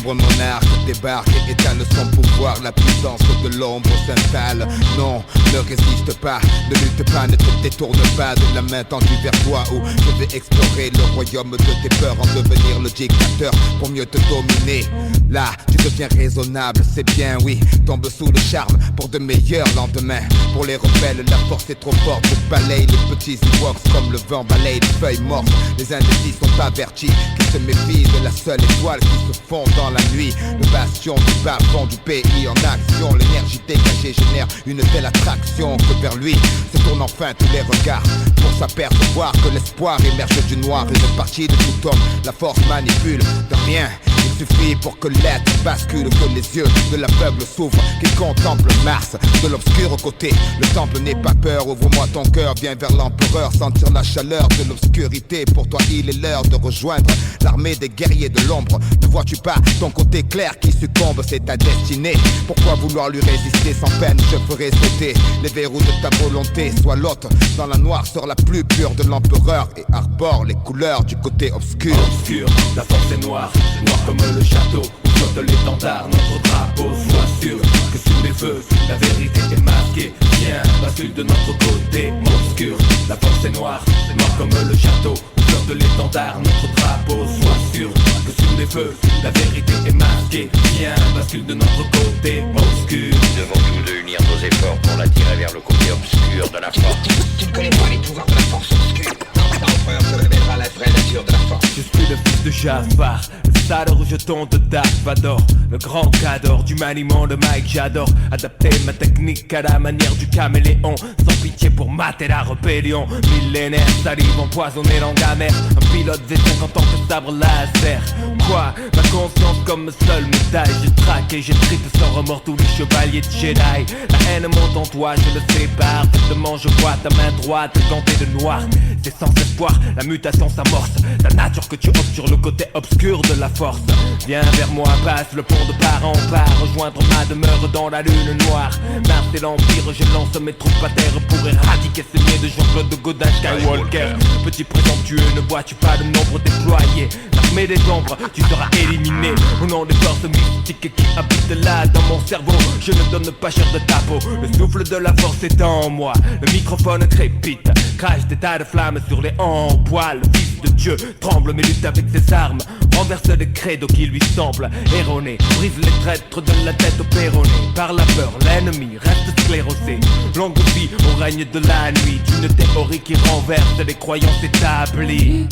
L'ombre monarque débarque et étale son pouvoir. La puissance de l'ombre s'installe. Non, ne résiste pas, ne lutte pas, ne te détourne pas de la main tendue vers toi. Où je vais explorer le royaume de tes peurs, en devenir le dictateur pour mieux te dominer. Là, tu deviens raisonnable, c'est bien, oui. Tombe sous le charme pour de meilleurs lendemains. Pour les rebelles, la force est trop forte. Je balaye les petits ivox comme le vent balaye les feuilles mortes. Les indécis sont avertis qu'ils se méfient de la seule étoile qui se fond dans la nuit. Le bastion du bas-fond du pays en action. L'énergie dégagée génère une telle attraction que vers lui se tournent enfin tous les regards pour s'apercevoir que l'espoir émerge du noir. Une partie de tout homme, la force manipule de rien. Il suffit pour que l'être bascule, que les yeux de l'aveugle s'ouvrent, qu'il contemple Mars de l'obscur côté. Le temple n'est pas peur, ouvre-moi ton cœur, viens vers l'empereur, sentir la chaleur de l'obscurité. Pour toi il est l'heure de rejoindre l'armée des guerriers de l'ombre. Ne vois-tu pas ton côté clair qui succombe, c'est ta destinée. Pourquoi vouloir lui résister sans peine, je ferai sauter les verrous de ta volonté. Sois l'hôte dans la noirceur la plus pure de l'empereur et arbore les couleurs du côté obscur. Obscur, la force est noire, noire comme le château où flotte l'étendard, notre drapeau. Sois sûr que sous les feux, la vérité est masquée. Viens, bascule de notre côté obscur. La force est noire, noire comme le château où flotte l'étendard, notre drapeau. Sois sûr que sous les feux, la vérité est masquée. Viens, bascule de notre côté obscur. Nous devons tous deux unir nos efforts pour l'attirer vers le côté obscur de la force. Tu ne connais pas les pouvoirs de la force obscure. L'empereur te révélera la vraie nature de la force. Je suis le fils de Jafar, le sale rejeton de Dark Vador, le grand cador du maniement de Mike. J'adore adapter ma technique à la manière du caméléon, sans pitié pour mater la rébellion. Millénaire, salive empoisonnée, langue amère, un pilote V5 en tant que sabre laser. Quoi, ma conscience comme seule médaille. Je traque et je tripe sans remords tous les chevaliers de Jedi. La haine monte en toi, je le sais parfaitement. Je vois ta main droite gantée de noir. C'est sans espoir, la mutation s'amorce. La nature que tu obtures, le côté obscur de la force. Viens vers moi, passe le pont de part en part, rejoindre ma demeure dans la lune noire. Mars et l'Empire, je lance mes troupes à terre pour éradiquer ces miens de Jean-Claude de Godin Skywalker. Petit présomptueux, ne vois-tu pas le nombre déployé? L'armée des ombres, tu seras éliminé. Au nom des forces mystiques qui habitent là dans mon cerveau, je ne donne pas cher de ta peau. Le souffle de la force est en moi, le microphone crépite, crache des tas de flammes sur les en poil. Le fils de Dieu tremble mais lutte avec ses armes, renverse les credos qui lui semblent erronés, brise les traîtres de la tête au péroné. Par la peur, l'ennemi reste sclérosé. Longue vie au règne de la nuit, d'une théorie qui renverse les croyances établies.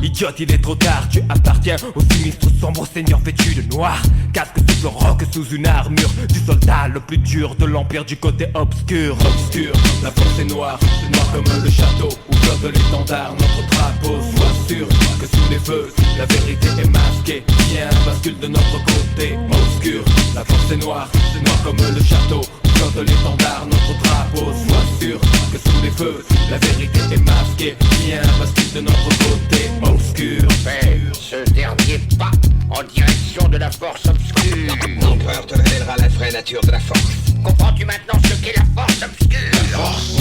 Idiote, il est trop tard, tu appartiens au sinistre sombre seigneur vêtu de noir. Casque sous le roc, sous une armure du soldat le plus dur de l'empire du côté obscur. Obscur, la force est noire, noire comme le château où flotte l'étendard, notre drapeau. Sois sûr que sous les feux, la vérité est masquée. Viens, bascule de notre côté obscur. La force est noire, comme le château où flotte l'étendard, notre drapeau. Sois sûr que sous les feux, la vérité est masquée. Viens, bascule de notre côté obscur. Fais ce dernier pas en direction de la force obscure. L'empereur te révélera la vraie nature de la force. Comprends-tu maintenant ce qu'est la force obscure? La force